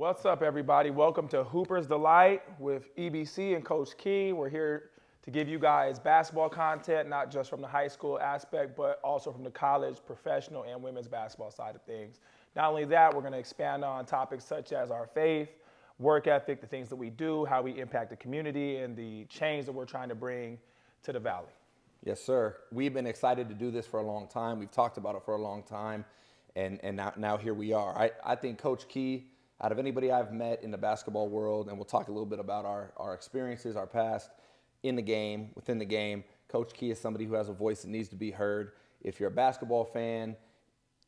What's up, everybody? Welcome to Hooper's Delight with EBC and Coach Key. We're here to give you guys basketball content, not just from the high school aspect, but also from the college, professional, and women's basketball side of things. Not only that, we're going to expand on topics such as our faith, work ethic, the things that we do, how we impact the community, and the change that we're trying to bring to the Valley. Yes, sir. We've been excited to do this for a long time. We've talked about it for a long time, and now here we are. I think Coach Key, out of anybody I've met in the basketball world, and we'll talk a little bit about our experiences, our past in the game, within the game, Coach Key is somebody who has a voice that needs to be heard. If you're a basketball fan,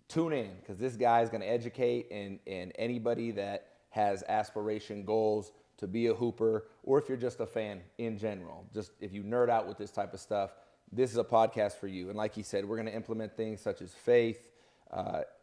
tune in, because this guy is going to educate, and anybody that has aspiration goals to be a Hooper, or if you're just a fan in general, just if you nerd out with this type of stuff, this is a podcast for you. And like he said, we're going to implement things such as faith,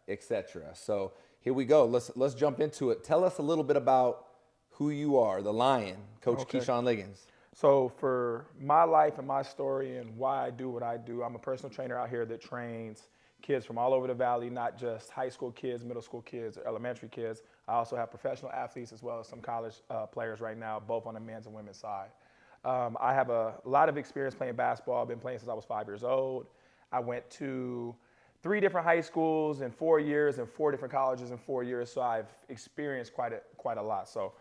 etc. So here we go. Let's jump into it. Tell us a little bit about who you are, the Lion, Coach Keshawn Liggins. So for my life and my story and why I do what I do, I'm a personal trainer out here that trains kids from all over the Valley, not just high school kids, middle school kids, or elementary kids. I also have professional athletes as well as some college players right now, both on the men's and women's side. I have a lot of experience playing basketball. I've been playing since I was 5 years old. I went to 3 different high schools in 4 years and 4 different colleges in 4 years, so I've experienced quite a lot. So,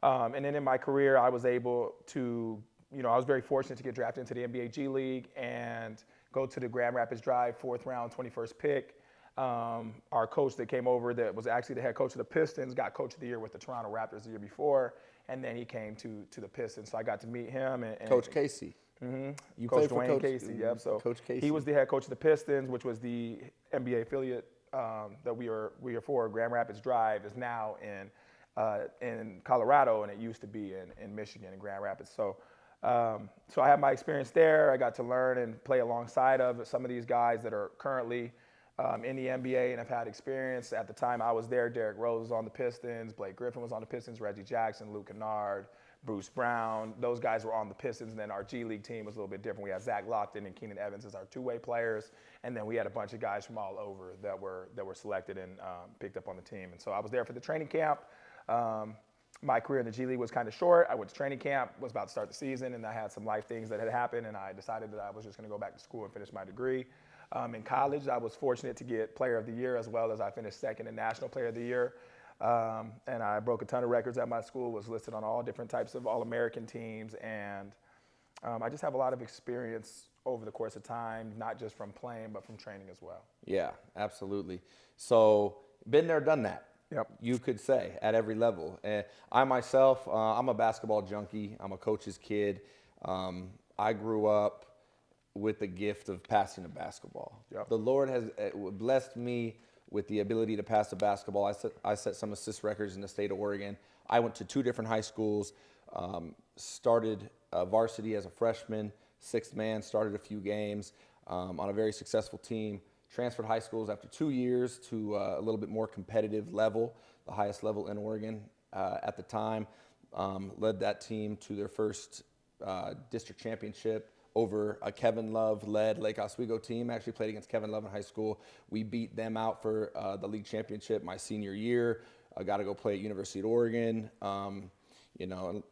and then in my career, I was able to, I was very fortunate to get drafted into the NBA G League and go to the Grand Rapids Drive, 4th round, 21st pick. Our coach that came over, that was actually the head coach of the Pistons, got Coach of the Year with the Toronto Raptors the year before, and then he came to the Pistons. So I got to meet him. And Coach Casey. Mm-hmm. You Coach played for Dwayne Casey, yep. So Coach Casey. He was the head coach of the Pistons, which was the NBA affiliate that we are for. Grand Rapids Drive is now in Colorado, and it used to be in Michigan, in Grand Rapids. So I had my experience there. I got to learn and play alongside of some of these guys that are currently in the NBA and have had experience. At the time I was there, Derrick Rose was on the Pistons, Blake Griffin was on the Pistons, Reggie Jackson, Luke Kennard, Bruce Brown. Those guys were on the Pistons, and then our G League team was a little bit different. We had Zach Lockton and Keenan Evans as our two-way players, and then we had a bunch of guys from all over that were selected and picked up on the team. And so I was there for the training camp. My career in the G League was kind of short. I went to training camp, was about to start the season, and I had some life things that had happened, and I decided that I was just going to go back to school and finish my degree. In college, I was fortunate to get Player of the Year, as well as I finished second in National Player of the Year. And I broke a ton of records at my school, was listed on all different types of All-American teams, and I just have a lot of experience over the course of time, not just from playing, but from training as well. Yeah, absolutely. So been there, done that. Yep. You could say, at every level. I myself, I'm a basketball junkie. I'm a coach's kid. I grew up with the gift of passing the basketball. Yep. The Lord has blessed me with the ability to pass the basketball. I set some assist records in the state of Oregon. I went to 2 different high schools, started varsity as a freshman, 6th man, started a few games on a very successful team. Transferred high schools after 2 years to a little bit more competitive level, the highest level in Oregon at the time. Led that team to their first district championship over a Kevin Love-led Lake Oswego team. Actually played against Kevin Love in high school. We beat them out for the league championship my senior year. I got to go play at University of Oregon.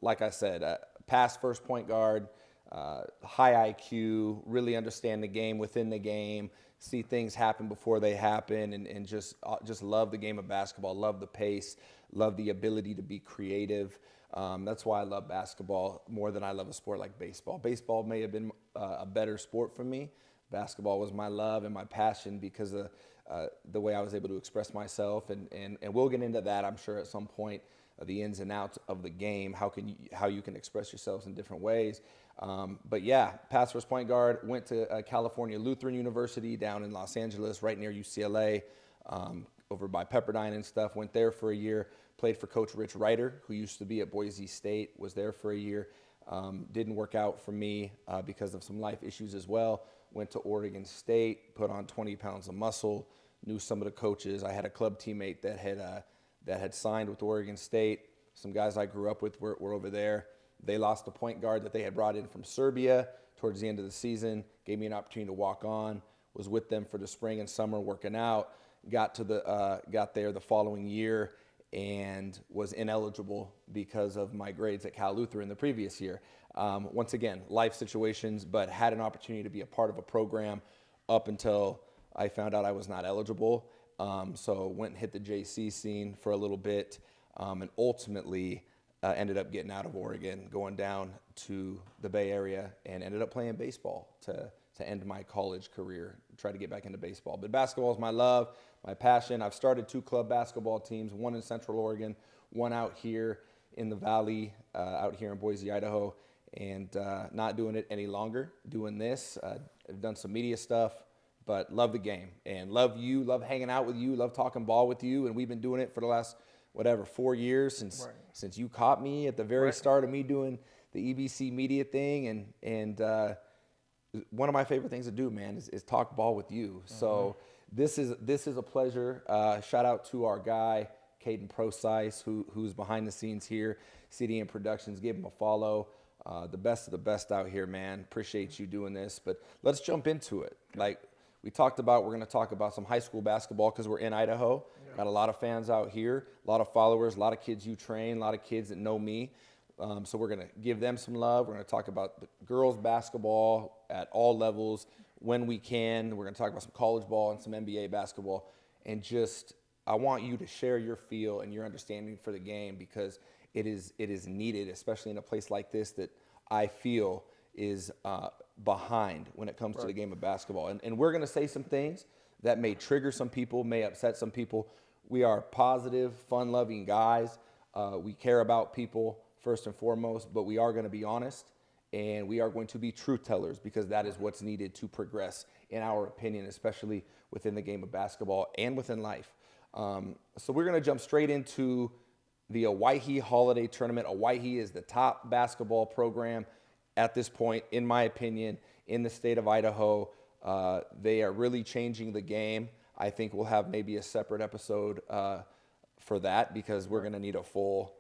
Like I said, past first point guard, high IQ, really understand the game within the game, see things happen before they happen, and just love the game of basketball, love the pace, love the ability to be creative. That's why I love basketball more than I love a sport like baseball. Baseball may have been a better sport for me. Basketball was my love and my passion because of the way I was able to express myself, and we'll get into that, I'm sure, at some point, the ins and outs of the game, how you can express yourselves in different ways. But yeah, past first point guard, went to California Lutheran University down in Los Angeles, right near UCLA, over by Pepperdine and stuff. Went there for a year, played for Coach Rich Ryder, who used to be at Boise State, was there for a year. Didn't work out for me because of some life issues as well. Went to Oregon State, put on 20 pounds of muscle, knew some of the coaches. I had a club teammate that had signed with Oregon State. Some guys I grew up with were over there. They lost the point guard that they had brought in from Serbia towards the end of the season, gave me an opportunity to walk on, was with them for the spring and summer working out, got there the following year, and was ineligible because of my grades at Cal Lutheran the previous year. Once again, life situations, but had an opportunity to be a part of a program up until I found out I was not eligible. So went and hit the JC scene for a little bit, and ultimately ended up getting out of Oregon, going down to the Bay Area, and ended up playing baseball to end my college career, try to get back into baseball. But basketball is my love, my passion. I've started 2 club basketball teams, one in Central Oregon, one out here in the Valley, out here in Boise, Idaho, and not doing it any longer, doing this. I've done some media stuff, but love the game and love you, love hanging out with you, love talking ball with you. And we've been doing it for the last, 4 years since you caught me at the very start of me doing the EBC media thing. And one of my favorite things to do, man, is talk ball with you. Mm-hmm. So this is a pleasure. Shout out to our guy, Caden Procise, who's behind the scenes here, CDN Productions. Give him a follow. The best of the best out here, man. Appreciate you doing this. But let's jump into it. Like we talked about, we're going to talk about some high school basketball because we're in Idaho. Yeah. Got a lot of fans out here, a lot of followers, a lot of kids you train, a lot of kids that know me. So we're going to give them some love. We're going to talk about the girls basketball at all levels when we can. We're going to talk about some college ball and some NBA basketball. And just, I want you to share your feel and your understanding for the game because it is needed, especially in a place like this that I feel is behind when it comes to the game of basketball. And we're going to say some things that may trigger some people, may upset some people. We are positive, fun-loving guys. We care about people first and foremost, but we are going to be honest and we are going to be truth tellers because that is what's needed to progress, in our opinion, especially within the game of basketball and within life. So we're going to jump straight into the Owyhee Holiday Tournament. Owyhee is the top basketball program at this point, in my opinion, in the state of Idaho. They are really changing the game. I think we'll have maybe a separate episode for that because we're going to need a full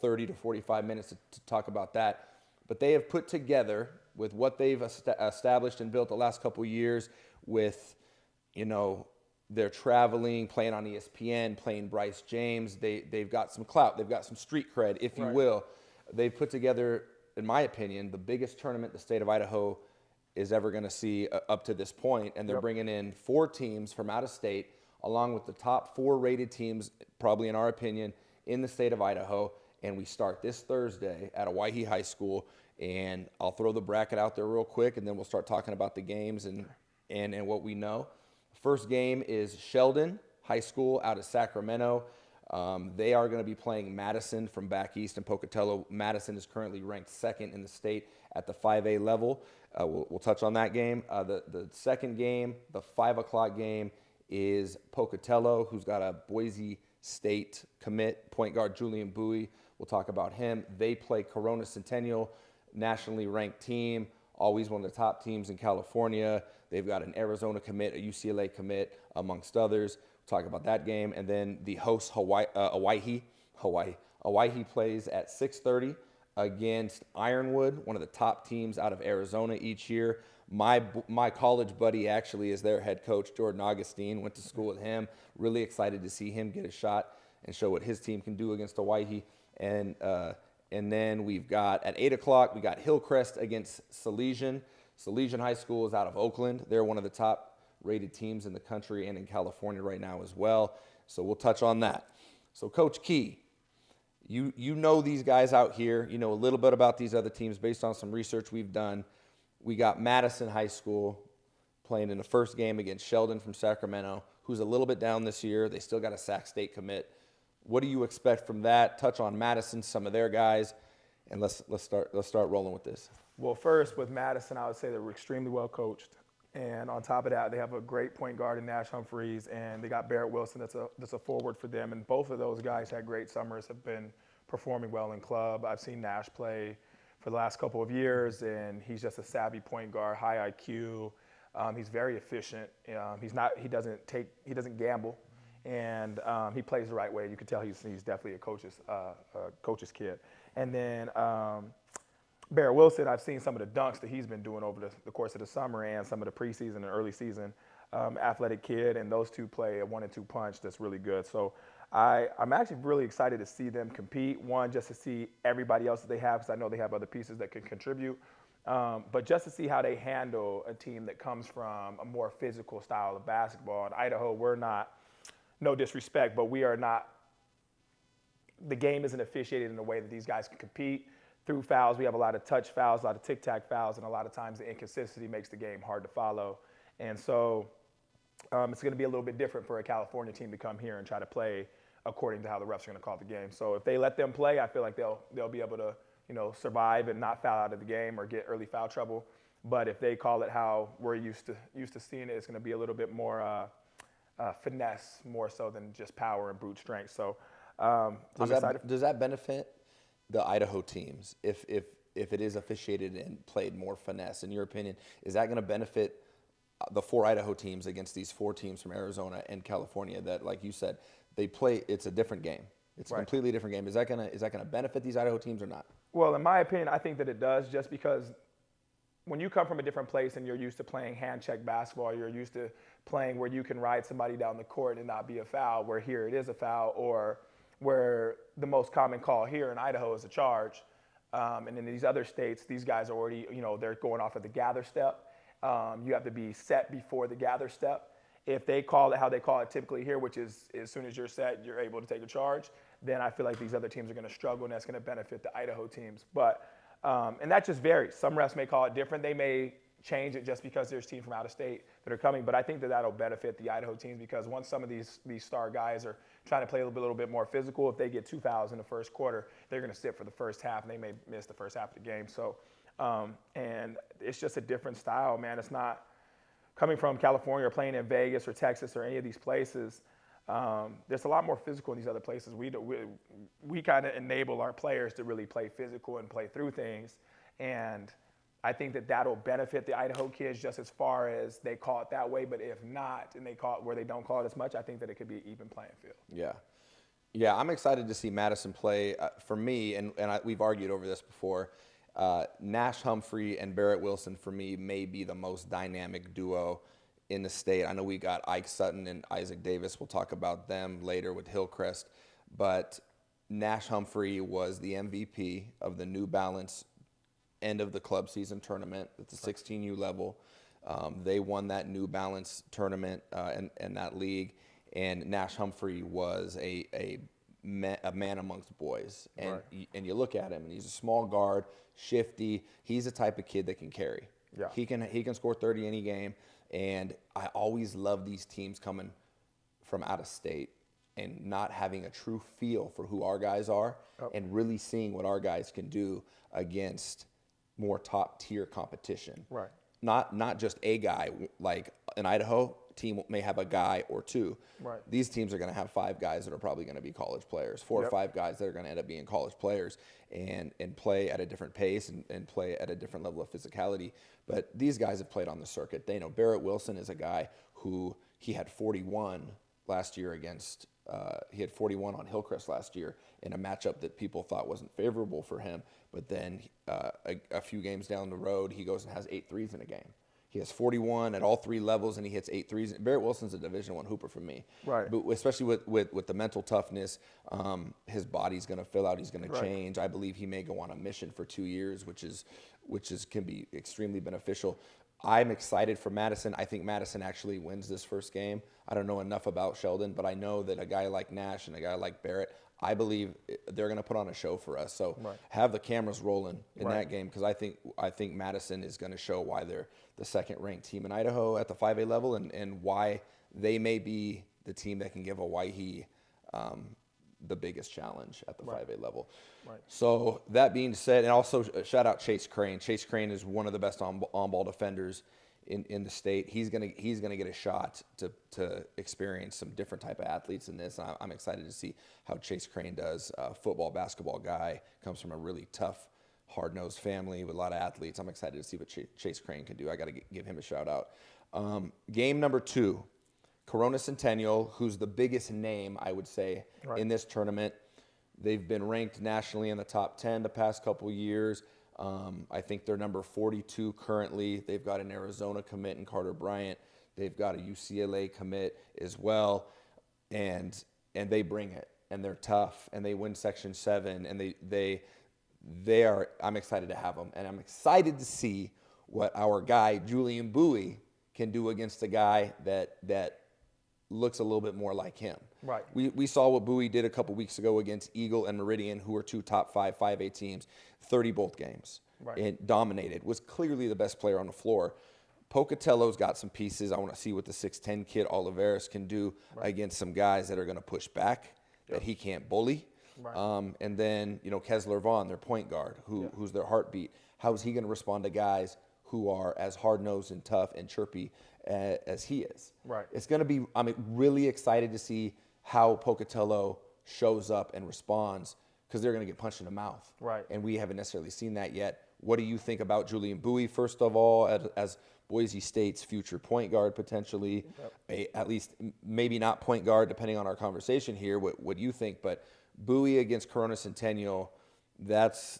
30 to 45 minutes to talk about that. But they have put together with what they've established and built the last couple of years with, they're traveling, playing on ESPN, playing Bryce James. They've got some clout. They've got some street cred, if you will. They've put together, in my opinion, the biggest tournament the state of Idaho is ever going to see up to this point. And they're bringing in 4 teams from out of state, along with the top 4 rated teams, probably in our opinion, in the state of Idaho. And we start this Thursday at Owyhee High School. And I'll throw the bracket out there real quick, and then we'll start talking about the games and what we know. First game is Sheldon High School out of Sacramento. They are going to be playing Madison from back east in Pocatello. Madison is currently ranked 2nd in the state at the 5A level. We'll touch on that game. The second game, the 5 o'clock game, is Pocatello, who's got a Boise State commit, point guard Julian Bowie. We'll talk about him. They play Corona Centennial, nationally ranked team, always one of the top teams in California. They've got an Arizona commit, a UCLA commit, amongst others. We'll talk about that game. And then the host, Owyhee plays at 6:30 against Ironwood, one of the top teams out of Arizona each year. My college buddy actually is their head coach, Jordan Augustine. Went to school with him. Really excited to see him get a shot and show what his team can do against Owyhee. And then we've got, at 8 o'clock, we got Hillcrest against Salesian. Salesian High School is out of Oakland. They're one of the top-rated teams in the country and in California right now as well. So we'll touch on that. So, Coach Key, you know these guys out here. You know a little bit about these other teams based on some research we've done. We got Madison High School playing in the first game against Sheldon from Sacramento, who's a little bit down this year. They still got a Sac State commit. What do you expect from that? Touch on Madison, some of their guys, and let's start rolling with this. Well, first with Madison, I would say they're extremely well coached, and on top of that, they have a great point guard in Nash Humphreys, and they got Barrett Wilson. That's a forward for them, and both of those guys had great summers, have been performing well in club. I've seen Nash play for the last couple of years, and he's just a savvy point guard, high IQ. He's very efficient. He doesn't gamble. And he plays the right way. You can tell he's definitely a coach's kid. And then Barrett Wilson, I've seen some of the dunks that he's been doing over the course of the summer and some of the preseason and early season. Athletic kid, and those two play a 1 and 2 punch that's really good. So I'm actually really excited to see them compete. One, just to see everybody else that they have, because I know they have other pieces that can contribute. But just to see how they handle a team that comes from a more physical style of basketball. In Idaho, we're not, no disrespect, but we are not, the game isn't officiated in a way that these guys can compete. Through fouls, we have a lot of touch fouls, a lot of tic-tac fouls, and a lot of times the inconsistency makes the game hard to follow. And so it's going to be a little bit different for a California team to come here and try to play according to how the refs are going to call the game. So if they let them play, I feel like they'll be able to, survive and not foul out of the game or get early foul trouble. But if they call it how we're used to seeing it, it's going to be a little bit more finesse, more so than just power and brute strength. So I'm excited. Does that benefit the Idaho teams if it is officiated and played more finesse? In your opinion, is that going to benefit the 4 Idaho teams against these 4 teams from Arizona and California that, like you said, they play? It's a different game. It's a completely different game. Is that gonna benefit these Idaho teams or not? Well, in my opinion, I think that it does, just because when you come from a different place and you're used to playing hand check basketball, you're used to playing where you can ride somebody down the court and not be a foul, where here it is a foul, or where the most common call here in Idaho is a charge. And in these other states, these guys are already, they're going off of the gather step. You have to be set before the gather step. If they call it how they call it typically here, which is as soon as you're set, you're able to take a charge, then I feel like these other teams are going to struggle, and that's going to benefit the Idaho teams. But and that just varies. Some refs may call it different. They may change it just because there's teams from out of state that are coming. But I think that that'll benefit the Idaho teams, because once some of these star guys are trying to play a little bit more physical, if they get 2 fouls in the first quarter, they're going to sit for the first half, and they may miss the first half of the game. So and it's just a different style, man. It's not coming from California or playing in Vegas or Texas or any of these places. There's a lot more physical in these other places. We kind of enable our players to really play physical and play through things. And I think that that'll benefit the Idaho kids just as far as they call it that way. But if not, and they call it where they don't call it as much, I think that it could be an even playing field. Yeah. Yeah, I'm excited to see Madison play. For me, we've argued over this before, Nash Humphrey and Barrett Wilson, for me, may be the most dynamic duo in the state. I know we got Ike Sutton and Isaac Davis. We'll talk about them later with Hillcrest. But Nash Humphrey was the MVP of the New Balance end of the club season tournament at the 16U level. They won that New Balance tournament and that league. And Nash Humphrey was a man amongst boys. And, and you look at him, and he's a small guard, shifty. He's the type of kid that can carry. Yeah. He can score 30 any game. And I always love these teams coming from out of state and not having a true feel for who our guys are and really seeing what our guys can do against more top tier competition. Right. Not just a guy. Like an Idaho team may have a guy or two. Right. These teams are going to have 5 guys that are probably going to be college players, 4 or 5 guys that are going to end up being college players and play at a different pace and play at a different level of physicality. But these guys have played on the circuit. They know Barrett Wilson is a guy who he had 41 last year against he had 41 on Hillcrest last year in a matchup that people thought wasn't favorable for him. But then a few games down the road, he goes and has 8 threes in a game. He has 41 at all 3 levels, and he hits 8 threes. Barrett Wilson's a Division I hooper for me. Right. But especially with the mental toughness, his body's going to fill out. He's going to change. I believe he may go on a mission for 2 years, which can be extremely beneficial. I'm excited for Madison. I think Madison actually wins this first game. I don't know enough about Sheldon, but I know that a guy like Nash and a guy like Barrett, I believe they're going to put on a show for us. So have the cameras rolling in that game, because I think Madison is going to show why they're the second-ranked team in Idaho at the 5A level and why they may be the team that can give Hawaii the biggest challenge at the 5A level. Right. So that being said, and also shout out Chase Crane. Chase Crane is one of the best on-ball defenders in the state. He's gonna get a shot to experience some different type of athletes in this. And I'm excited to see how Chase Crane does. Football, basketball guy, comes from a really tough, hard-nosed family with a lot of athletes. I'm excited to see what Chase Crane can do. I got to give him a shout out. Game number 2, Corona Centennial, who's the biggest name, I would say, in this tournament. They've been ranked nationally in the top 10 the past couple years. I think they're number 42 currently. They've got an Arizona commit in Carter Bryant. They've got a UCLA commit as well. And and they bring it, and they're tough, and they win Section 7, and they are. I'm excited to have them, and I'm excited to see what our guy Julian Bowie can do against a guy that looks a little bit more like him. Right. We saw what Bowie did a couple weeks ago against Eagle and Meridian, who are two top 5A teams, 30 both games, Right. and dominated, was clearly the best player on the floor. Pocatello's got some pieces. I want to see what the 6'10" kid Oliveris can do against some guys that are going to push back, that he can't bully. Right. And then, Kessler Vaughn, their point guard, who's their heartbeat. How is he going to respond to guys who are as hard-nosed and tough and chirpy as he is? Right. It's going to be, I'm really excited to see how Pocatello shows up and responds, because they're going to get punched in the mouth. Right. And we haven't necessarily seen that yet. What do you think about Julian Bowie, first of all, as Boise State's future point guard potentially? At least maybe not point guard, depending on our conversation here, what you think. But Bowie against Corona Centennial, that's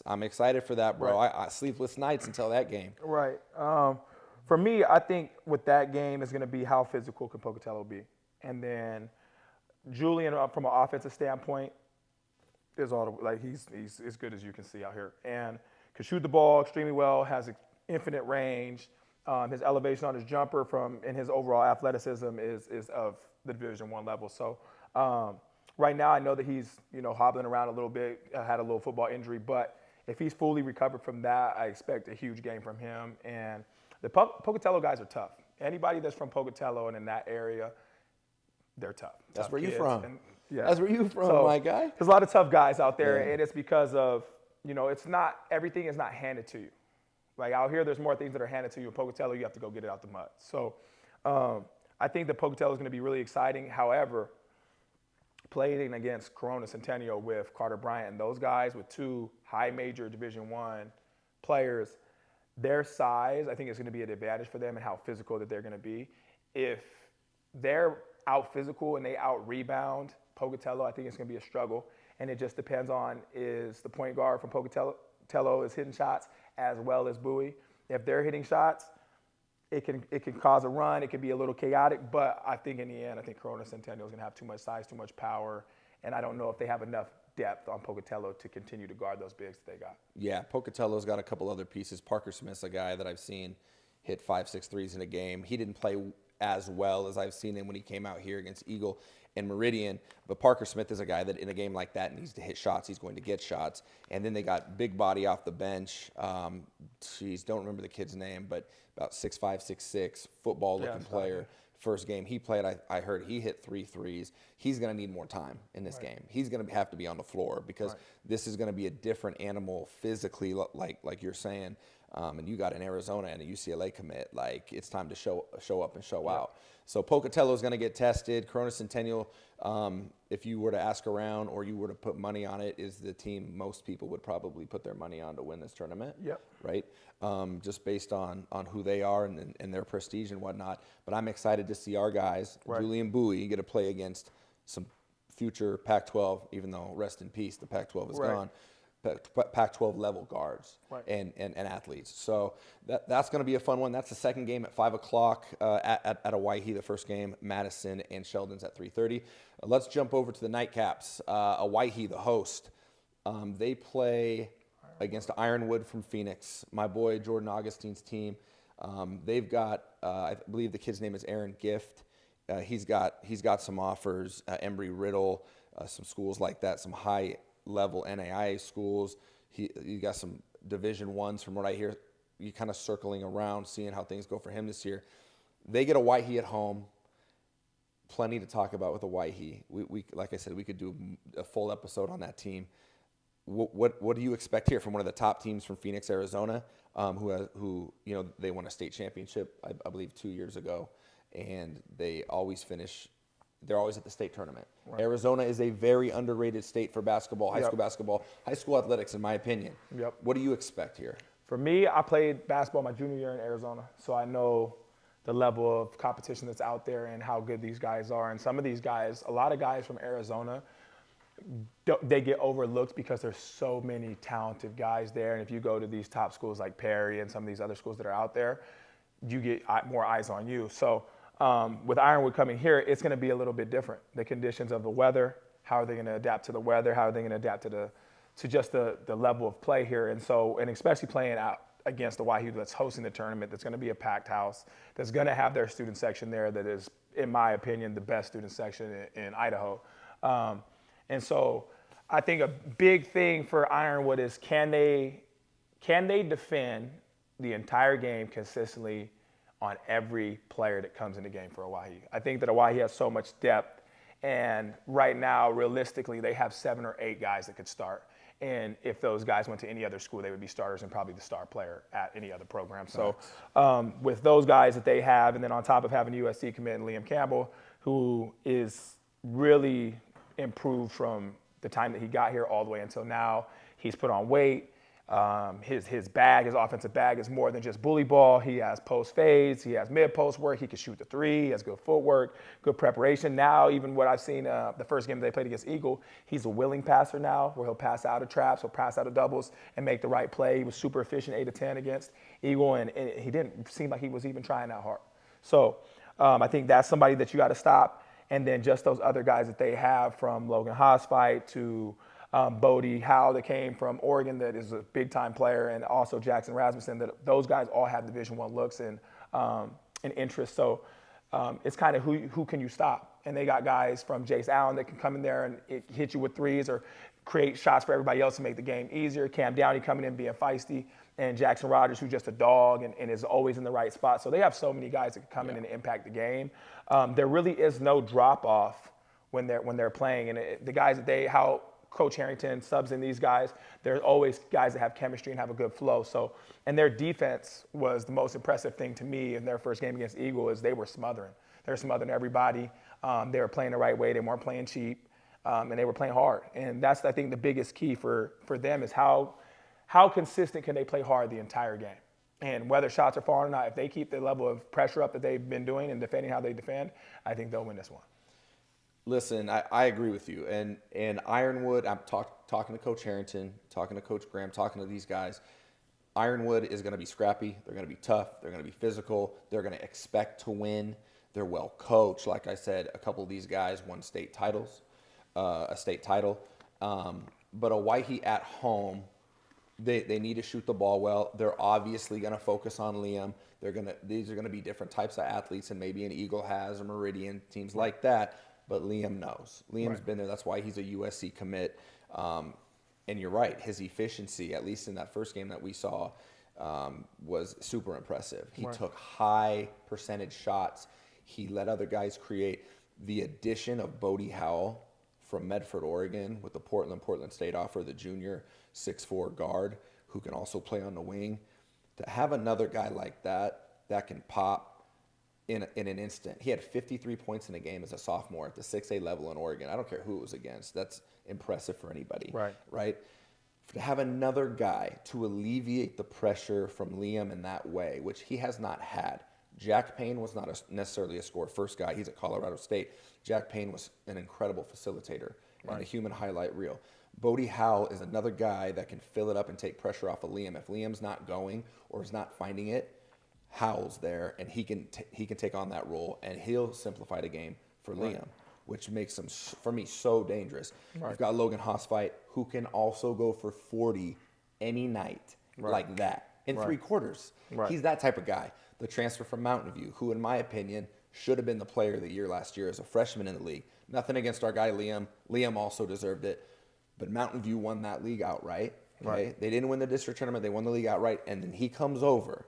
I'm excited for that, bro. Right. I sleepless nights until that game. Right. For me, I think with that game is going to be how physical can Pocatello be. And then Julian, from an offensive standpoint, is he's as good as you can see out here, and can shoot the ball extremely well, has infinite range. His elevation on his jumper and his overall athleticism is of the Division I level. So right now, I know that he's hobbling around a little bit, had a little football injury, but if he's fully recovered from that, I expect a huge game from him. And the Pocatello guys are tough. Anybody that's from Pocatello and in that area, they're tough. That's Tough where you kids. from. And, yeah. That's where you from, So, my guy. There's a lot of tough guys out there, Yeah. and it's because of, it's not, everything is not handed to you. Like out here, there's more things that are handed to you. In Pocatello, you have to go get it out the mud. So I think that Pocatello is going to be really exciting. However, playing against Corona Centennial with Carter Bryant and those guys, with two high major Division I players, their size, I think, is going to be an advantage for them and how physical that they're going to be. If they're out physical and they out rebound Pocatello, I think it's going to be a struggle. And it just depends on, is the point guard from Pocatello is hitting shots as well as Bowie. If they're hitting shots, it can cause a run. It can be a little chaotic, but I think in the end, I think Corona Centennial is going to have too much size, too much power, and I don't know if they have enough depth on Pocatello to continue to guard those bigs that they got. Yeah, Pocatello's got a couple other pieces. Parker Smith's a guy that I've seen hit 5-6 threes in a game. He didn't play as well as I've seen him when he came out here against Eagle and Meridian, but Parker Smith is a guy that in a game like that needs to hit shots. He's going to get shots. And then they got big body off the bench. Don't remember the kid's name, but about 6'5", 6'6", football-looking player. First game he played, I heard he hit 3 threes. He's going to need more time in this game. He's going to have to be on the floor because this is going to be a different animal physically, like you're saying. And you got an Arizona and a UCLA commit. Like, it's time to show up and show out. So Pocatello is going to get tested. Corona Centennial, if you were to ask around or you were to put money on it, is the team most people would probably put their money on to win this tournament. Yep. Right? Just based on who they are and their prestige and whatnot. But I'm excited to see our guys, Julian Bowie, get to play against some future Pac-12, even though, rest in peace, the Pac-12 is gone. Pac-12 level guards and athletes. So that's going to be a fun one. That's the second game at 5 o'clock at Owyhee. The first game, Madison and Sheldon's at 3:30. Let's jump over to the nightcaps. Owyhee, the host, they play against Ironwood from Phoenix. My boy Jordan Augustine's team. They've got, I believe the kid's name is Aaron Gift. He's got some offers. Embry-Riddle, some schools like that, some high-level NAIA schools. He got some Division I's from what I hear. You kind of circling around, seeing how things go for him this year. They get Owyhee at home. Plenty to talk about with Owyhee. We like I said, we could do a full episode on that team. What do you expect here from one of the top teams from Phoenix, Arizona, who they won a state championship, I believe 2 years ago, and they always finish. They're always at the state tournament. Right. Arizona is a very underrated state for basketball, high school basketball, high school athletics, in my opinion. Yep. What do you expect here? For me, I played basketball my junior year in Arizona, so I know the level of competition that's out there and how good these guys are. And some of these guys, a lot of guys from Arizona, they get overlooked because there's so many talented guys there. And if you go to these top schools like Perry and some of these other schools that are out there, you get more eyes on you. So with Ironwood coming here, it's going to be a little bit different. The conditions of the weather, how are they going to adapt to the weather? How are they going to adapt to just the level of play here? And especially playing out against the YU that's hosting the tournament, that's going to be a packed house, that's going to have their student section there that is, in my opinion, the best student section in Idaho. And so I think a big thing for Ironwood is can they defend the entire game consistently on every player that comes in the game for Hawaii. I think that Hawaii has so much depth, and right now, realistically, they have 7 or 8 guys that could start. And if those guys went to any other school, they would be starters and probably the star player at any other program. So with those guys that they have, and then on top of having USC commit Liam Campbell, who is really improved from the time that he got here all the way until now. He's put on weight. His offensive bag is more than just bully ball. He has post fades. He has mid post work. He can shoot the three. He has good footwork, good preparation. Now, even what I've seen the first game they played against Eagle, he's a willing passer now, where he'll pass out of traps, he'll pass out of doubles, and make the right play. He was super efficient, 8 of 10 against Eagle, and he didn't seem like he was even trying that hard. So I think that's somebody that you got to stop. And then just those other guys that they have, from Logan Hosfight to Bodie Howe that came from Oregon, that is a big-time player, and also Jackson Rasmussen, that those guys all have Division I looks and interest. So it's kind of who can you stop? And they got guys from Jace Allen that can come in there and hit you with threes or create shots for everybody else to make the game easier. Cam Downey coming in being feisty, and Jackson Rogers, who's just a dog and is always in the right spot. So they have so many guys that can come in and impact the game. There really is no drop-off when they're playing. And the guys that how Coach Harrington subs in these guys, there's always guys that have chemistry and have a good flow. So, and their defense was the most impressive thing to me in their first game against Eagle, is they were smothering. They were smothering everybody. They were playing the right way. They weren't playing cheap, and they were playing hard. And that's, I think, the biggest key for them is how consistent can they play hard the entire game. And whether shots are falling or not, if they keep the level of pressure up that they've been doing and defending how they defend, I think they'll win this one. Listen, I agree with you. And Ironwood, I'm talking to Coach Harrington, talking to Coach Graham, talking to these guys. Ironwood is going to be scrappy. They're going to be tough. They're going to be physical. They're going to expect to win. They're well coached. Like I said, a couple of these guys won state titles, a state title. But Hawaii at home, they need to shoot the ball well. They're obviously going to focus on Liam. These are going to be different types of athletes, and maybe an Eagle has or Meridian, teams like that. But Liam knows. Liam's been there. That's why he's a USC commit. And you're right. His efficiency, at least in that first game that we saw, was super impressive. He took high percentage shots. He let other guys create. The addition of Bodie Howe from Medford, Oregon, with the Portland State offer, the junior 6'4" guard who can also play on the wing. To have another guy like that can pop in an instant. He had 53 points in a game as a sophomore at the 6A level in Oregon. I don't care who it was against. That's impressive for anybody. Right? To have another guy to alleviate the pressure from Liam in that way, which he has not had. Jack Payne was not necessarily a score first guy. He's at Colorado State. Jack Payne was an incredible facilitator and a human highlight reel. Bodie Howe is another guy that can fill it up and take pressure off of Liam. If Liam's not going or is not finding it, Howell's there, and he can take on that role, and he'll simplify the game for Liam, which makes him, for me, so dangerous. You've got Logan Hosfight, who can also go for 40 any night like that in 3 quarters. He's that type of guy. The transfer from Mountain View, who, in my opinion, should have been the player of the year last year as a freshman in the league. Nothing against our guy Liam. Liam also deserved it, but Mountain View won that league outright. Okay? They didn't win the district tournament. They won the league outright, and then he comes over.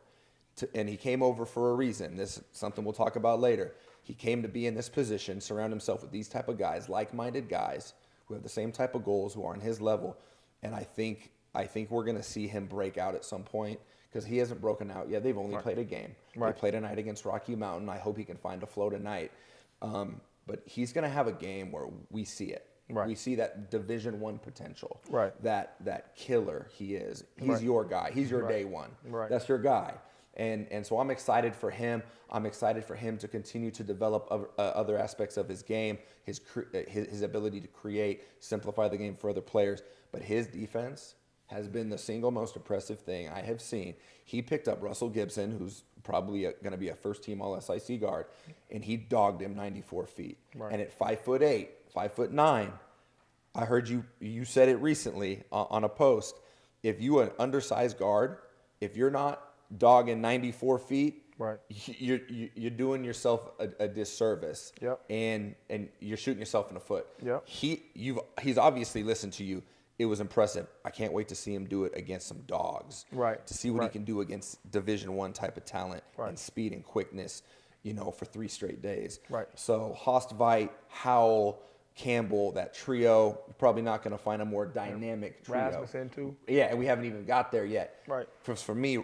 And he came over for a reason. This is something we'll talk about later. He came to be in this position, surround himself with these type of guys, like-minded guys who have the same type of goals, who are on his level. And I think we're going to see him break out at some point, because he hasn't broken out yet. They've only played a game. They played a night against Rocky Mountain. I hope he can find a flow tonight. But he's going to have a game where we see it. We see that Division I potential. That killer he is. He's your guy. He's your day one. That's your guy. And so I'm excited for him. I'm excited for him to continue to develop other aspects of his game, his ability to create, simplify the game for other players. But his defense has been the single most impressive thing I have seen. He picked up Russell Gibson, who's probably going to be a first-team All-SIC guard, and he dogged him 94 feet. Right. And at 5'8", 5'9", I heard you said it recently on a post. If you an undersized guard, if you're not dogging 94 feet, right, you're doing yourself a disservice. Yep. And you're shooting yourself in the foot. Yep. He's obviously listened to you. It was impressive. I can't wait to see him do it against some dogs. Right. To see what he Right. can do against Division I type of talent Right. and speed and quickness, for 3 straight days. Right. So Hostvite, Howell, Campbell, that trio, you're probably not going to find a more dynamic trio. Rasmussen too. Yeah, and we haven't even got there yet. Right. For me,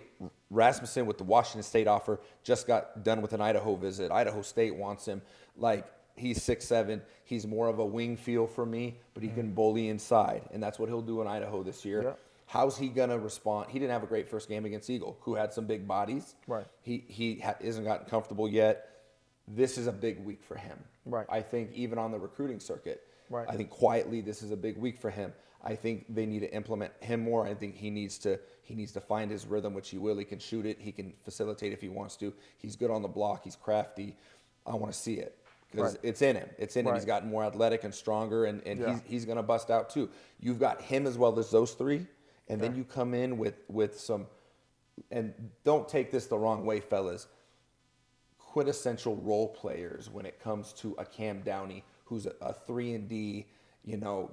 Rasmussen with the Washington State offer just got done with an Idaho visit. Idaho State wants him. Like, he's 6'7". He's more of a wing feel for me, but he can bully inside, and that's what he'll do in Idaho this year. Yeah. How's he going to respond? He didn't have a great first game against Eagle, who had some big bodies. Right. He isn't gotten comfortable yet. This is a big week for him. Right. I think even on the recruiting circuit, Right. I think quietly this is a big week for him. I think they need to implement him more. I think he needs to find his rhythm, which he will. He can shoot it. He can facilitate if he wants to. He's good on the block. He's crafty. I want to see it because Right. it's in him. It's in him. Right. He's gotten more athletic and stronger, and Yeah. he's going to bust out too. You've got him as well as those three, and then you come in with some, and don't take this the wrong way, fellas, quintessential role players when it comes to a Cam Downey, who's a 3-and-D,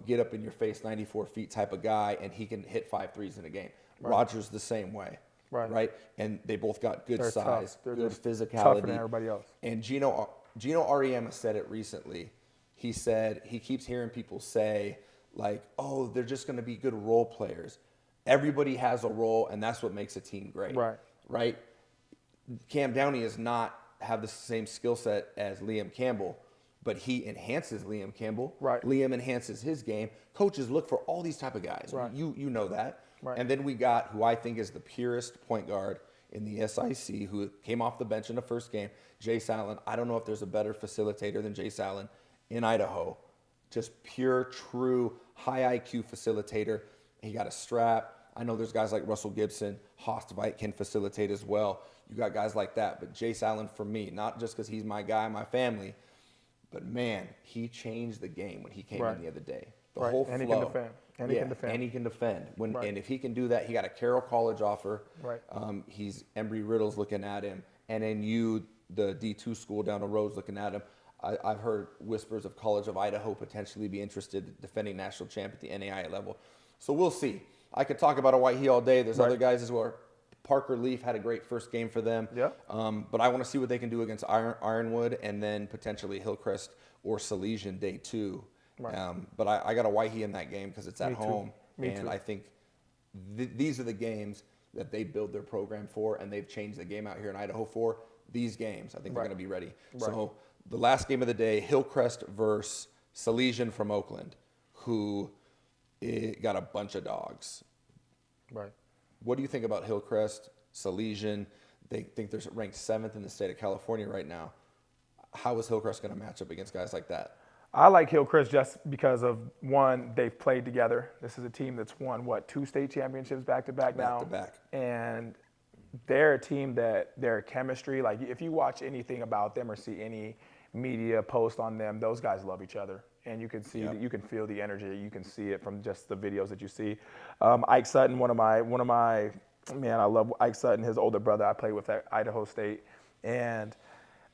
get up in your face, 94 feet type of guy, and he can hit 5 threes in a game. Right. Rogers the same way. Right. And they both got good They're size, tough. They're good just physicality. tougher than everybody else. And Gino Ariema said it recently. He said he keeps hearing people say, like, oh, they're just going to be good role players. Everybody has a role, and that's what makes a team great. Right? Cam Downey does not have the same skill set as Liam Campbell, but he enhances Liam Campbell. Right. Liam enhances his game. Coaches look for all these type of guys. Right. You know that. Right. And then we got who I think is the purest point guard in the SIC, who came off the bench in the first game, Jace Allen. I don't know if there's a better facilitator than Jace Allen in Idaho. Just pure, true, high IQ facilitator. He got a strap. I know there's guys like Russell Gibson, Hostvite can facilitate as well. You got guys like that. But Jace Allen, for me, not just because he's my guy, my family, but man, he changed the game when he came in the other day. The whole flow. And he can defend. And he can defend. And he can defend. Right. And if he can do that, he got a Carroll College offer. Right. He's Embry-Riddle's looking at him. NNU, the D2 school down the road, is looking at him. I've heard whispers of College of Idaho potentially be interested in defending national champ at the NAIA level. So we'll see. I could talk about Hawaii all day. There's other guys as well. Parker Leaf had a great first game for them. Yeah. But I want to see what they can do against Ironwood and then potentially Hillcrest or Salesian day 2. Right. But I got a Hawaii in that game because it's at Me too. home. Me and too. I think these are the games that they build their program for, and they've changed the game out here in Idaho for. These games, I think they're going to be ready. Right. So the last game of the day, Hillcrest versus Salesian from Oakland, who got a bunch of dogs. Right. What do you think about Hillcrest, Salesian? They think they're ranked 7th in the state of California right now. How is Hillcrest going to match up against guys like that? I like Hillcrest just because of, one, they've played together. This is a team that's won, 2 state championships back-to-back now? Back-to-back. And they're a team that their chemistry, like if you watch anything about them or see any media post on them, those guys love each other. And you can see, you can feel the energy. You can see it from just the videos that you see. Ike Sutton, one of my, man, I love Ike Sutton, his older brother I played with at Idaho State. And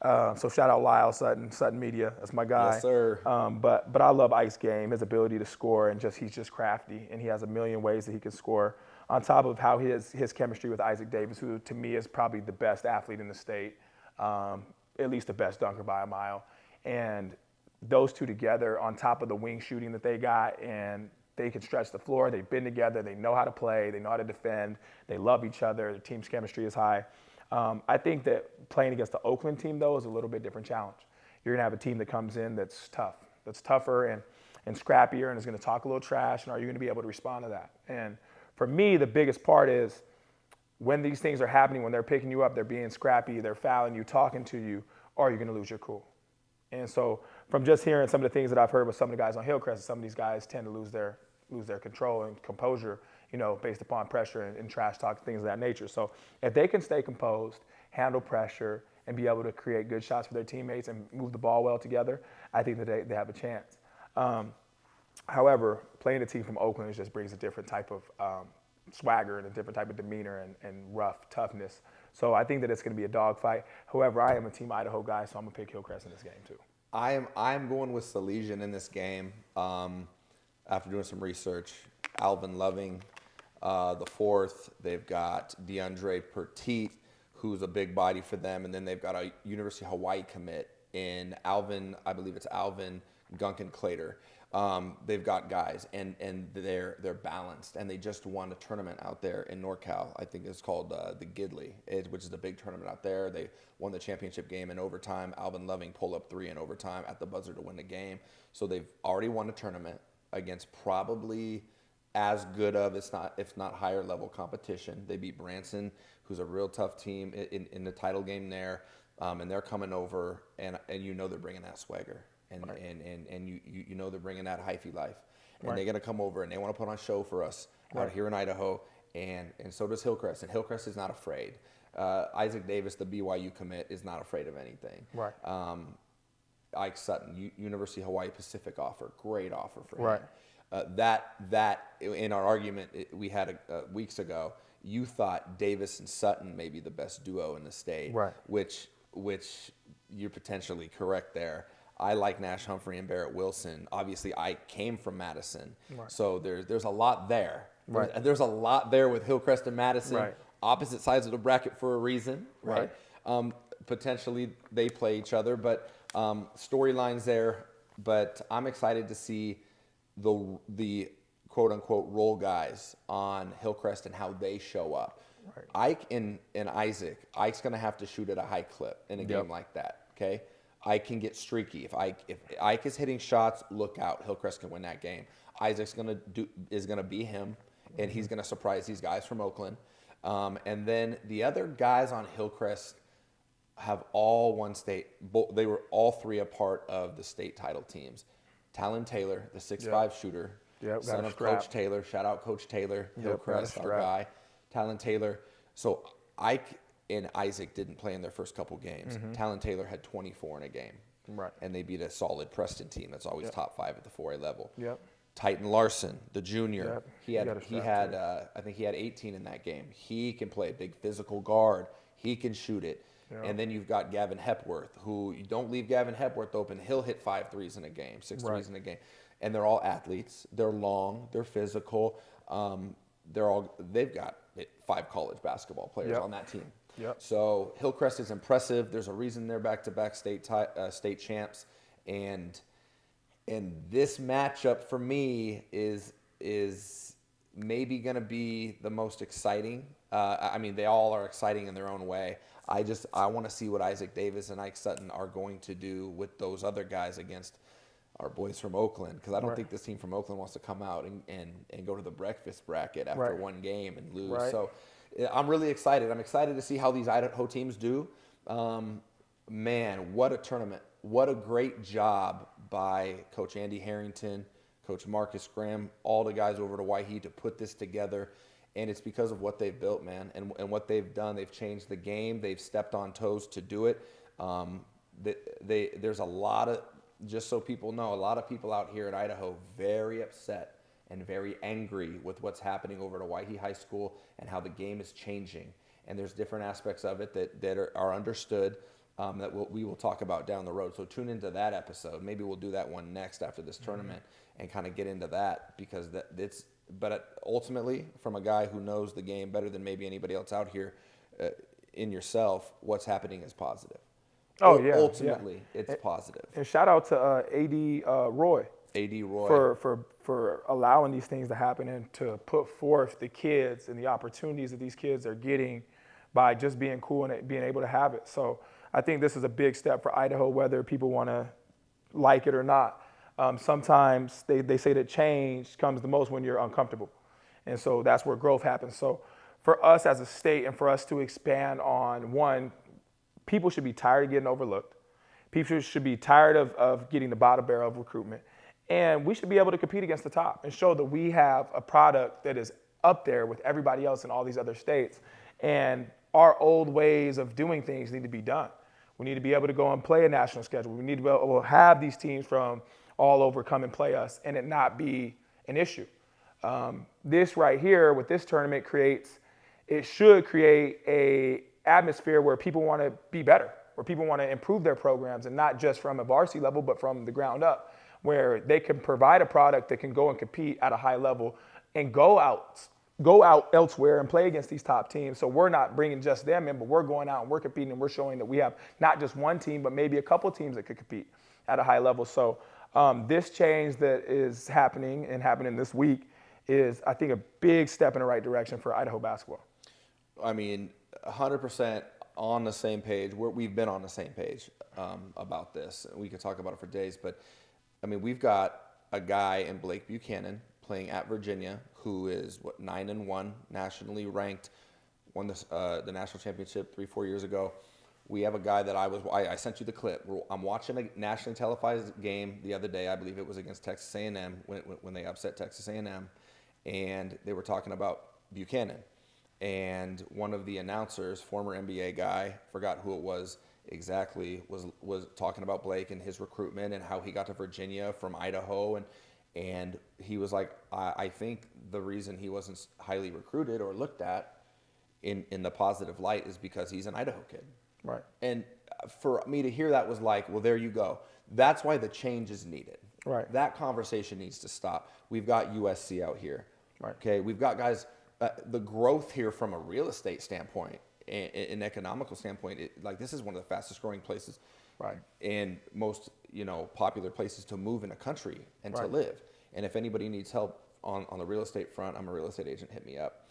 so shout out Lyle Sutton, Sutton Media, that's my guy. Yes, sir. But I love Ike's game, his ability to score, and he's just crafty, and he has a million ways that he can score. On top of how his chemistry with Isaac Davis, who to me is probably the best athlete in the state, at least the best dunker by a mile. And those two together on top of the wing shooting that they got, and they can stretch the floor, they've been together, they know how to play, they know how to defend, they love each other, the team's chemistry is high. I think that playing against the Oakland team, though, is a little bit different challenge. You're going to have a team that comes in that's tough, that's tougher and scrappier, and is going to talk a little trash, and are you going to be able to respond to that? And for me, the biggest part is when these things are happening, when they're picking you up, they're being scrappy, they're fouling you, talking to you, or you're going to lose your cool. And so from just hearing some of the things that I've heard with some of the guys on Hillcrest, some of these guys tend to lose their control and composure based upon pressure and trash talk, things of that nature. So if they can stay composed, handle pressure, and be able to create good shots for their teammates and move the ball well together, I think that they have a chance. However, playing a team from Oakland just brings a different type of swagger and a different type of demeanor and rough toughness. So I think that it's going to be a dogfight. However, I am a Team Idaho guy, so I'm going to pick Hillcrest in this game too. I'm going with Salesian in this game. After doing some research, Alvin Loving, the fourth. They've got DeAndre Petit, who's a big body for them, and then they've got a University of Hawaii commit in Alvin. I believe it's Alvin Gunkin-Clater. They've got guys, and they're balanced, and they just won a tournament out there in NorCal. I think it's called the Gidley, which is a big tournament out there. They won the championship game in overtime. Alvin Loving pulled up 3 in overtime at the buzzer to win the game. So they've already won a tournament against probably as good of, if not higher level competition. They beat Branson, who's a real tough team in the title game there, and they're coming over, and they're bringing that swagger. And right. and you know they're bringing that hyphy life, and right. they're gonna come over and they want to put on a show for us right. out here in Idaho, and so does Hillcrest, and Hillcrest is not afraid. Isaac Davis, the BYU commit, is not afraid of anything. Right. Ike Sutton, University of Hawaii Pacific offer, great offer for him. Right. That in our argument we had weeks ago, you thought Davis and Sutton may be the best duo in the state, right. which you're potentially correct there. I like Nash Humphrey and Barrett Wilson. Obviously, I came from Madison, right. so there's a lot there. Right. There's a lot there with Hillcrest and Madison, right. opposite sides of the bracket for a reason, right? Right. Potentially they play each other, but storylines there. But I'm excited to see the quote unquote role guys on Hillcrest and how they show up. Right. Ike and Isaac. Ike's gonna have to shoot at a high clip in a game like that. Okay. Ike can get streaky. If Ike is hitting shots, look out. Hillcrest can win that game. Isaac's is gonna be him, and he's gonna surprise these guys from Oakland. And then the other guys on Hillcrest have all won state. They were all 3 a part of the state title teams. Talon Taylor, the 6'5" shooter, son of Coach Taylor. Shout out Coach Taylor, Hillcrest, our guy. Talon Taylor. So Ike and Isaac didn't play in their first couple games. Mm-hmm. Talon Taylor had 24 in a game. Right. And they beat a solid Preston team that's always top 5 at the 4A level. Yep. Titan Larson, the junior, yep. he had I think he had 18 in that game. He can play big physical guard. He can shoot it. Yep. And then you've got Gavin Hepworth, who you don't leave Gavin Hepworth open. He'll hit 5 threes in a game, 6 threes in a game. And they're all athletes. They're long. They're physical. They've got 5 college basketball players on that team. Yep. So Hillcrest is impressive. There's a reason they're back-to-back state champs, and this matchup for me is maybe going to be the most exciting. I mean, they all are exciting in their own way. I want to see what Isaac Davis and Ike Sutton are going to do with those other guys against our boys from Oakland, because I don't think this team from Oakland wants to come out and go to the breakfast bracket after one game and lose. Right. So I'm really excited. I'm excited to see how these Idaho teams do. Man, what a tournament. What a great job by Coach Andy Harrington, Coach Marcus Graham, all the guys over to Waihe to put this together. And it's because of what they've built, man, and what they've done. They've changed the game. They've stepped on toes to do it. There's a lot of, just so people know, a lot of people out here in Idaho very upset and very angry with what's happening over to Waihe High School and how the game is changing. And there's different aspects of it that are understood that we will talk about down the road. So tune into that episode. Maybe we'll do that one next after this tournament and kind of get into that, because but ultimately, from a guy who knows the game better than maybe anybody else out here in yourself, what's happening is positive. Oh, yeah. Ultimately, it's positive. And shout out to A.D. Roy. A.D. Roy. For allowing these things to happen and to put forth the kids and the opportunities that these kids are getting by just being cool and being able to have it. So I think this is a big step for Idaho, whether people want to like it or not. Sometimes they say that change comes the most when you're uncomfortable. And so that's where growth happens. So for us as a state and for us to expand on, one, people should be tired of getting overlooked. People should be tired of getting the bottom barrel of recruitment. And we should be able to compete against the top and show that we have a product that is up there with everybody else in all these other states. And our old ways of doing things need to be done. We need to be able to go and play a national schedule. We need to be able to have these teams from all over come and play us and it not be an issue. This right here with this tournament should create a atmosphere where people want to be better, where people want to improve their programs, and not just from a varsity level, but from the ground up, where they can provide a product that can go and compete at a high level and go out elsewhere and play against these top teams. So we're not bringing just them in, but we're going out and we're competing and we're showing that we have not just one team, but maybe a couple teams that could compete at a high level. So this change that is happening this week is, I think, a big step in the right direction for Idaho basketball. I mean, 100% on the same page. We've been on the same page about this. We could talk about it for days, but I mean, we've got a guy in Blake Buchanan playing at Virginia who is 9-1, nationally ranked, won the national championship 3-4 years ago. We have a guy that I sent you the clip. I'm watching a nationally televised game the other day. I believe it was against Texas A&M when they upset Texas A&M, and they were talking about Buchanan. And one of the announcers, former NBA guy, forgot who it was exactly, was talking about Blake and his recruitment and how he got to Virginia from Idaho. And he was like, I think the reason he wasn't highly recruited or looked at in the positive light is because he's an Idaho kid. Right. And for me to hear that was like, well, there you go. That's why the change is needed. Right. That conversation needs to stop. We've got USC out here. Right. Okay. We've got guys. The growth here from a real estate standpoint, an economical standpoint, this is one of the fastest growing places, right, and most popular places to move in a country and to live. And if anybody needs help on the real estate front, I'm a real estate agent. Hit me up.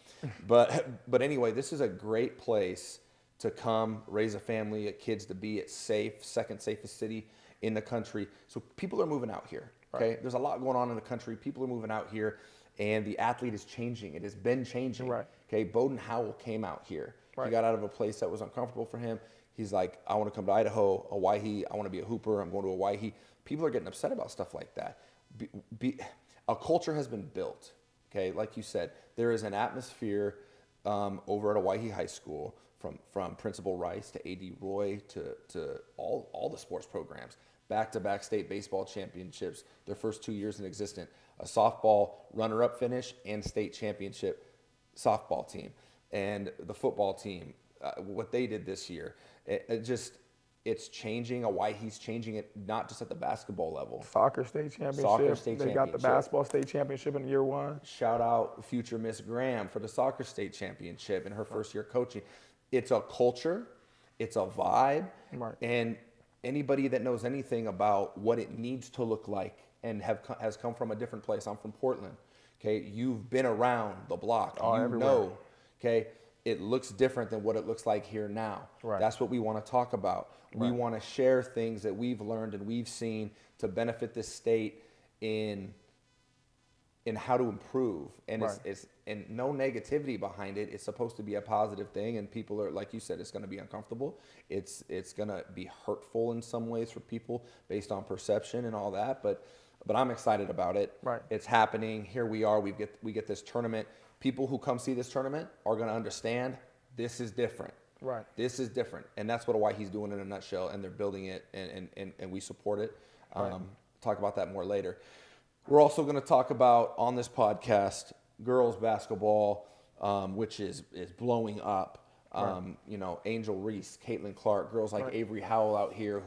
but anyway, this is a great place to come raise a family, kids to be. It's safe, second safest city in the country. So people are moving out here. Okay, there's a lot going on in the country. People are moving out here. And the athlete is changing. It has been changing. Right. Okay, Bowden Howell came out here. Right. He got out of a place that was uncomfortable for him. He's like, I want to come to Idaho, Hawaii. I want to be a hooper. I'm going to Hawaii. People are getting upset about stuff like that. A culture has been built. Okay, like you said, there is an atmosphere over at Hawaii High School from Principal Rice to A.D. Roy to all the sports programs. Back-to-back state baseball championships, their first 2 years in existence. A softball runner-up finish and state championship softball team. And the football team, what they did this year. It's changing. Hawaii's changing it, not just at the basketball level. Soccer state championship. They got the championship. basketball state championship in year one. Shout out future Miss Graham for the soccer state championship in her first year coaching. It's a culture. It's a vibe. Right. And anybody that knows anything about what it needs to look like and has come from a different place. I'm from Portland. Okay, you've been around the block. You everywhere. know. Okay, it looks different than what it looks like here now. Right. That's what we want to talk about. Right. We want to share things that we've learned and we've seen to benefit this state in how to improve. And Right. it's and no negativity behind it. It's supposed to be a positive thing, and people are, like you said, it's going to be uncomfortable. It's going to be hurtful in some ways for people based on perception and all that. But I'm excited about it. Right. It's happening. Here we are. We get this tournament. People who come see this tournament are going to understand this is different. Right. This is different, and that's what Hawaii's doing in a nutshell. And they're building it, and we support it. Right. Talk about that more later. We're also going to talk about on this podcast girls basketball, which is blowing up. Angel Reese, Caitlin Clark, girls like Avery Howell out here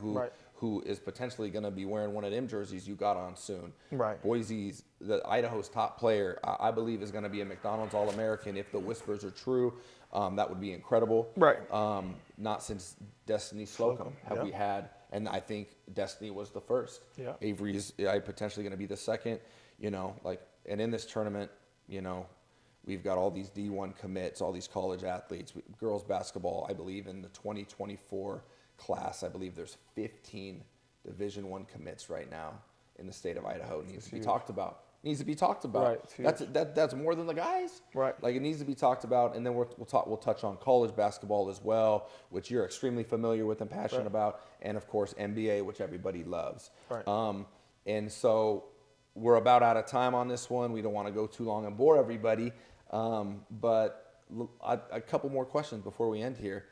who is potentially going to be wearing one of them jerseys you got on soon. Right. Boise's, Idaho's top player, I believe is going to be a McDonald's All-American. If the whispers are true, that would be incredible. Right. Not since Destiny Slocum have we had, and I think Destiny was the first. Yeah. Avery's potentially going to be the second. And in this tournament, we've got all these D1 commits, all these college athletes. Girls basketball, I believe in the 2024 class, I believe there's 15 Division I commits right now in the state of Idaho. It needs to be talked about. Right, That's more than the guys. Right. It needs to be talked about, and then we'll touch on college basketball as well, which you're extremely familiar with and passionate about, and of course NBA, which everybody loves. Right. And so we're about out of time on this one. We don't want to go too long and bore everybody. But a couple more questions before we end here.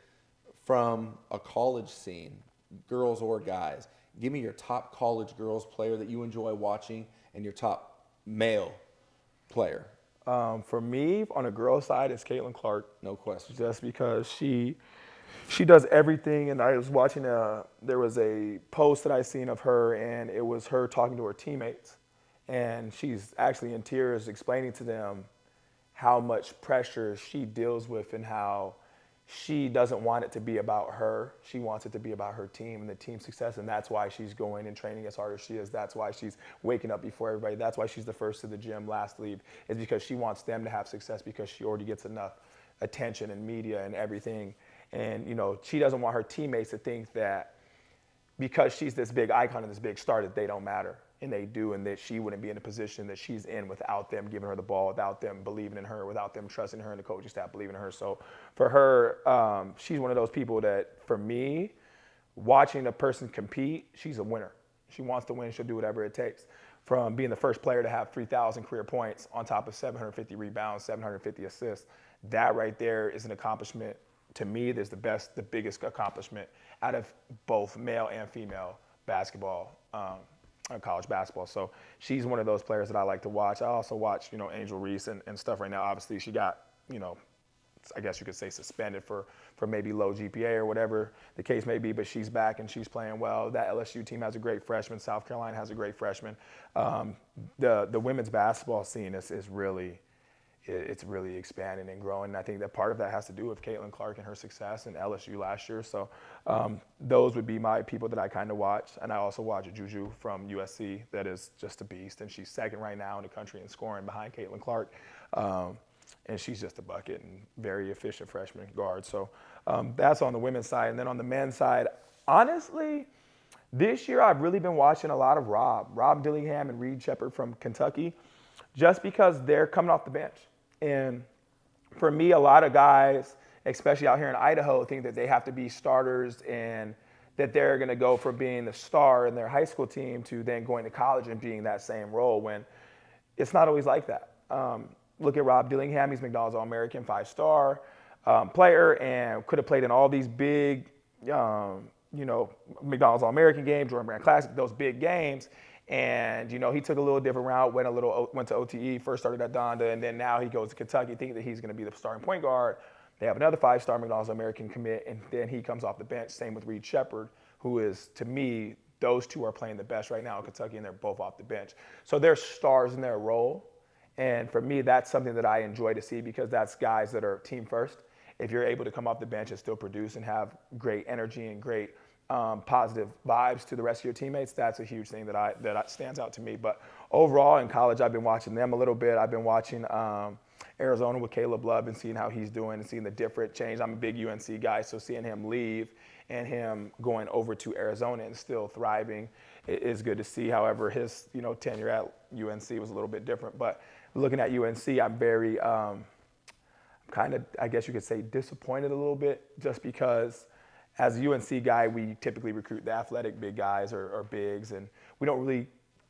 From a college scene, girls or guys, give me your top college girls player that you enjoy watching and your top male player. For me, on the girls' side, it's Caitlin Clark. No question. Just because she does everything. And I was watching there was a post that I seen of her, and it was her talking to her teammates, and she's actually in tears explaining to them how much pressure she deals with and how she doesn't want it to be about her. She wants it to be about her team and the team's success, and that's why she's going and training as hard as she is. That's why she's waking up before everybody. That's why she's the first to the gym, last to leave, is because she wants them to have success because she already gets enough attention and media and everything. And, she doesn't want her teammates to think that because she's this big icon and this big star that they don't matter. And they do, and that she wouldn't be in a position that she's in without them giving her the ball, without them believing in her, without them trusting her and the coaching staff believing in her. So for her, she's one of those people that, for me, watching a person compete, she's a winner. She wants to win. She'll do whatever it takes. From being the first player to have 3,000 career points on top of 750 rebounds, 750 assists, that right there is an accomplishment. To me, there's the biggest accomplishment out of both male and female basketball. College basketball. So she's one of those players that I like to watch. I also watch, Angel Reese and stuff right now. Obviously, she got, I guess you could say suspended for maybe low GPA or whatever the case may be, but she's back and she's playing well. That LSU team has a great freshman. South Carolina has a great freshman. The women's basketball scene is really, it's really expanding and growing. And I think that part of that has to do with Caitlin Clark and her success in LSU last year. So those would be my people that I kind of watch. And I also watch Juju from USC that is just a beast. And she's second right now in the country in scoring behind Caitlin Clark. And she's just a bucket and very efficient freshman guard. So that's on the women's side. And then on the men's side, honestly, this year I've really been watching a lot of Rob Dillingham and Reed Shepherd from Kentucky, just because they're coming off the bench. And for me, a lot of guys, especially out here in Idaho, think that they have to be starters and that they're going to go from being the star in their high school team to then going to college and being that same role, when it's not always like that. Look at Rob Dillingham. He's McDonald's All-American, 5-star player, and could have played in all these big, McDonald's All-American games, Jordan Brand Classic, those big games. And, he took a little different route, went to OTE, first started at Donda, and then now he goes to Kentucky thinking that he's going to be the starting point guard. They have another 5-star McDonald's American commit, and then he comes off the bench. Same with Reed Shepherd, who is, to me, those two are playing the best right now in Kentucky, and they're both off the bench. So they're stars in their role. And for me, that's something that I enjoy to see, because that's guys that are team first. If you're able to come off the bench and still produce and have great energy and great positive vibes to the rest of your teammates, that's a huge thing that stands out to me. But overall, in college, I've been watching them a little bit. I've been watching Arizona with Caleb Love and seeing how he's doing and seeing the different change. I'm a big UNC guy, so seeing him leave and him going over to Arizona and still thriving is good to see. However, his tenure at UNC was a little bit different. But looking at UNC, I'm very kind of, I guess you could say, disappointed a little bit, just because as a UNC guy, we typically recruit the athletic big guys or bigs, and we don't really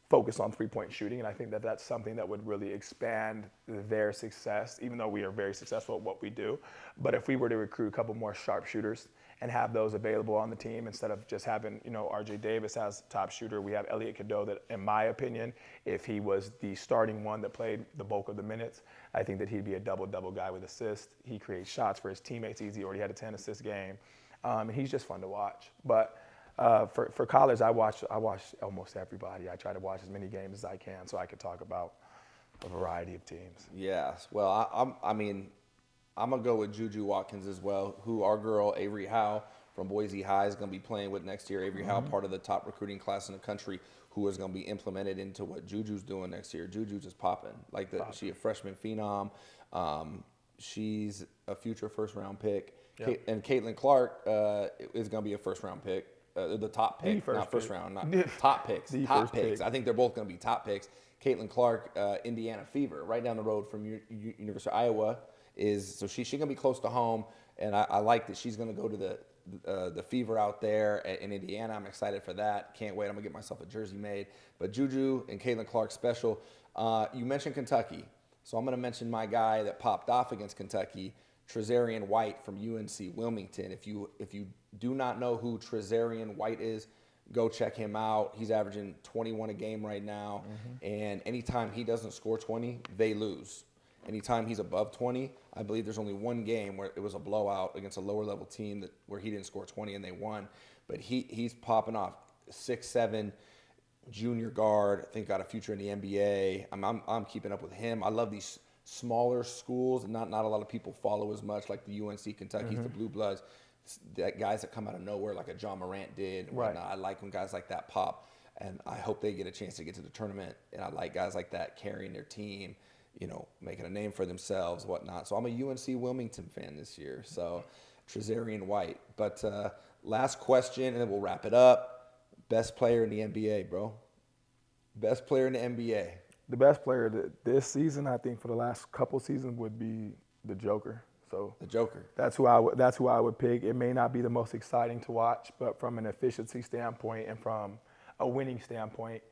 focus on three-point shooting. And I think that that's something that would really expand their success, even though we are very successful at what we do. But if we were to recruit a couple more sharpshooters and have those available on the team, instead of just having, RJ Davis as top shooter, we have Elliot Cadeau that, in my opinion, if he was the starting one that played the bulk of the minutes, I think that he'd be a double-double guy with assists. He creates shots for his teammates easy. He already had a 10-assist game. And he's just fun to watch. But for college, I watch almost everybody. I try to watch as many games as I can so I could talk about a variety of teams. Yes. Well, I'm going to go with Juju Watkins as well, who our girl Avery Howe from Boise High is going to be playing with next year. Avery Howe, part of the top recruiting class in the country, who is going to be implemented into what Juju's doing next year. Juju's just popping. She a freshman phenom. She's a future first-round pick. Yep. And Caitlin Clark is going to be a first-round pick. The top pick, not first round, not top picks. Top picks. I think they're both going to be top picks. Caitlin Clark, Indiana Fever, right down the road from University of Iowa, so she's going to be close to home, and I like that she's going to go to the Fever out there in Indiana. I'm excited for that. Can't wait. I'm going to get myself a jersey made. But Juju and Caitlin Clark special. You mentioned Kentucky. So I'm going to mention my guy that popped off against Kentucky, Trezarian White from UNC Wilmington. If you do not know who Trezarian White is, go check him out. He's averaging 21 a game right now. And anytime he doesn't score 20, they lose. Anytime he's above 20, I believe there's only one game where it was a blowout against a lower level team where he didn't score 20 and they won. But he's popping off. 6'7", junior guard. I think got a future in the NBA. I'm keeping up with him. I love these smaller schools. Not a lot of people follow as much, like the UNC Kentucky's, the Blue Bloods. That guys that come out of nowhere, like a John Morant did. Right. I like when guys like that pop, and I hope they get a chance to get to the tournament. And I like guys like that carrying their team, making a name for themselves, whatnot. So I'm a UNC Wilmington fan this year. So Trezarian White. But last question, and then we'll wrap it up. Best player in the NBA, bro. Best player in the NBA. The best player this season, I think, for the last couple seasons would be the Joker. So The Joker. that's who I would pick. It may not be the most exciting to watch, but from an efficiency standpoint and from a winning standpoint,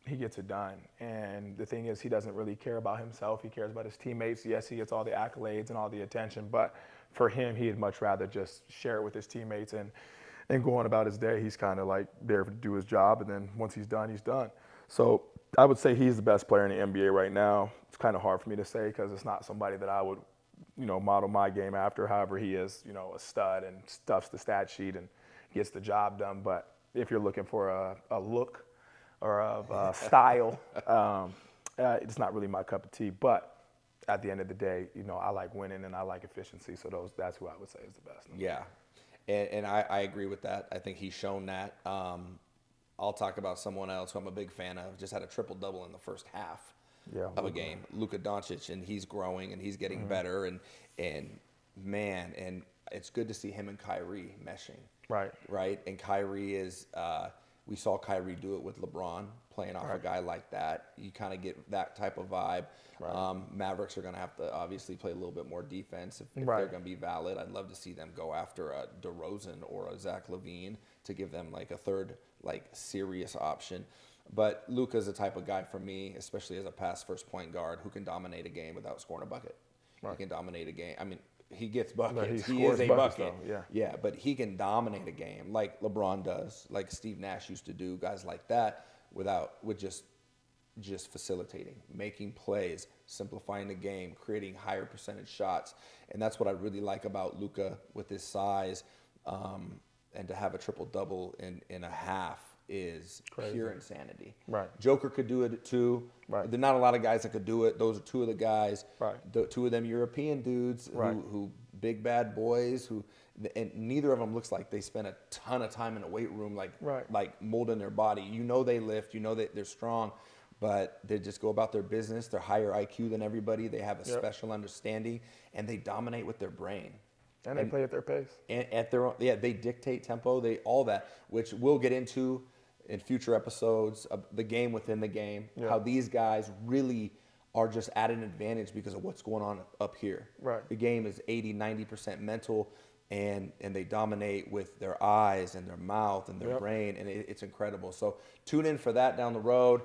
he gets it done. And the thing is, he doesn't really care about himself. He cares about his teammates. Yes, he gets all the accolades and all the attention, but for him, he'd much rather just share it with his teammates and go on about his day. He's kind of like there to do his job, and then once he's done, he's done. So I would say he's the best player in the NBA right now. It's kind of hard for me to say because it's not somebody that I would model my game after. However, he is, a stud and stuffs the stat sheet and gets the job done. But if you're looking for a look or a style, it's not really my cup of tea. But at the end of the day, I like winning and I like efficiency. So that's who I would say is the best. Yeah, and I agree with that. I think he's shown that. I'll talk about someone else who I'm a big fan of. Just had a triple-double in the first half of a game, Luka Doncic, and he's growing and he's getting better. And it's good to see him and Kyrie meshing. Right. And Kyrie is. We saw Kyrie do it with LeBron playing off a guy like that. You kind of get that type of vibe. Mavericks are going to have to obviously play a little bit more defense if they're going to be valid. I'd love to see them go after a DeRozan or a Zach LaVine to give them like a third serious option. But Luka's the type of guy for me, especially as a pass first point guard, who can dominate a game without scoring a bucket. He can dominate a game. I mean, he gets buckets. He is a bucket. Yeah, but he can dominate a game like LeBron does, like Steve Nash used to do, guys like that, with just facilitating, making plays, simplifying the game, creating higher percentage shots. And that's what I really like about Luka with his size. And to have a triple-double in a half is pure insanity. Joker could do it too. There are not a lot of guys that could do it. Those are two of the guys. Two of them European dudes who big bad boys and neither of them looks like they spend a ton of time in a weight room like molding their body. They lift. That they're strong, but they just go about their business. They're higher IQ than everybody. They have a special understanding, and they dominate with their brain. And they play at their pace. And at their own, they dictate tempo. All that, which we'll get into in future episodes of the game within the game. How these guys really are just at an advantage because of what's going on up here. The game is 80-90% mental, and they dominate with their eyes and their mouth and their brain, and it's incredible. So tune in for that down the road.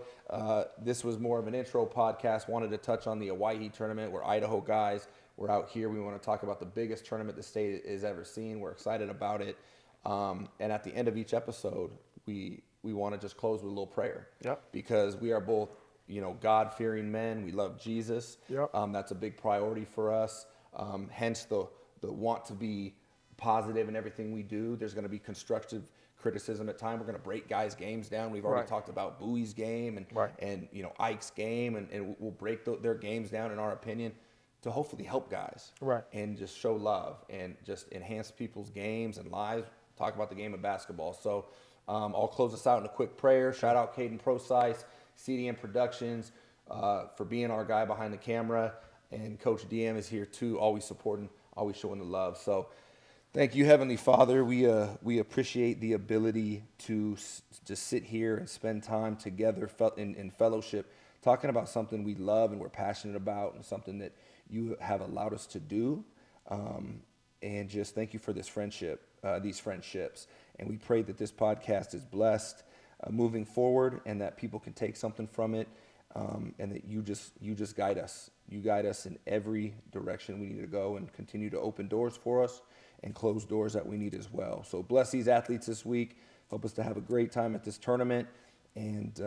This was more of an intro podcast. Wanted to touch on the Hawaii tournament where Idaho guys. We're out here. We want to talk about the biggest tournament the state has ever seen. We're excited about it. And at the end of each episode, we want to just close with a little prayer. Because we are both, God-fearing men. We love Jesus. That's a big priority for us. Hence the want to be positive in everything we do. There's going to be constructive criticism at times. We're going to break guys' games down. We've already talked about Bowie's game and Ike's game, and we'll break their games down in our opinion, to hopefully help guys and just show love and just enhance people's games and lives, talk about the game of basketball. So I'll close us out in a quick prayer. Shout out Caden Procise, CDM Productions, for being our guy behind the camera. And Coach DM is here too, always supporting, always showing the love. So thank you, Heavenly Father. We appreciate the ability to sit here and spend time together in fellowship, talking about something we love and we're passionate about, and something that you have allowed us to do, and just thank you for this friendship, these friendships. And we pray that this podcast is blessed moving forward, and that people can take something from it, and that you just guide us. You guide us in every direction we need to go, and continue to open doors for us and close doors that we need as well. So bless these athletes this week. Help us to have a great time at this tournament. And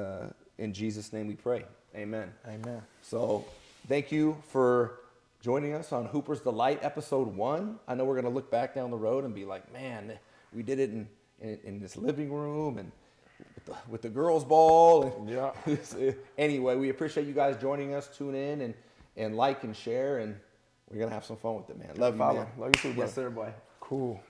in Jesus' name we pray. Amen. Amen. So thank you for joining us on Hooper's Delight episode 1. I know we're going to look back down the road and be like, man, we did it in this living room and with the girls' ball. And Yeah. Anyway, we appreciate you guys joining us. Tune in and like and share, and we're going to have some fun with it, man. Love you, man. Love you too, bro. Yes, sir, boy. Cool.